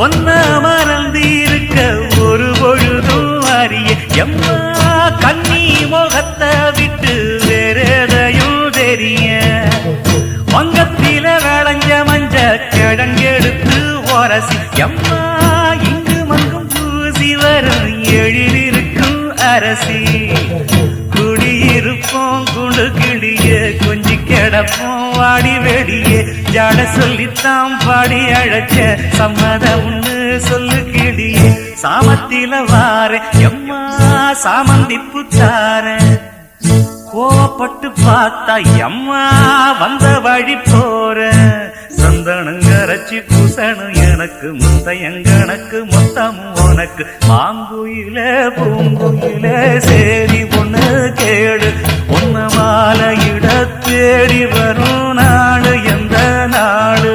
ஒன்ன மறந்து இருக்க ஒரு பொழுதும் அறிய எம்மா கண்ணி முகத்தை விட்டு வேறெதையும் தெரிய வங்கத்தில விளைஞ்ச மஞ்ச கிழங்கெடுத்து ஒரசி எம்மா இங்கு மங்கும் பூசி வரும் எழிலிருக்கும் அரசி குடியிருப்போம் குண்டு கிளிய கொஞ்சி கிடப்போம் வாடி வெடியே ஜாட சொல்லித்தான் பாடி அழைச்ச சம்மதம்னு சொல்லு கிளியே சாமத்தில வார எம்மா சாமந்திப்பு தார கோவப்பட்டு பார்த்தா எம்மா வந்த வழி போற சந்தனங்கரைச்சி பூசணும் எனக்கு முத்தையங்கணக்கு மொத்தமும் உனக்கு மாங்குயில பூங்குயில சேரி பொண்ணு கேடு பொண்ணு மாலையிட தேடி வரும் நாடு எந்த நாடு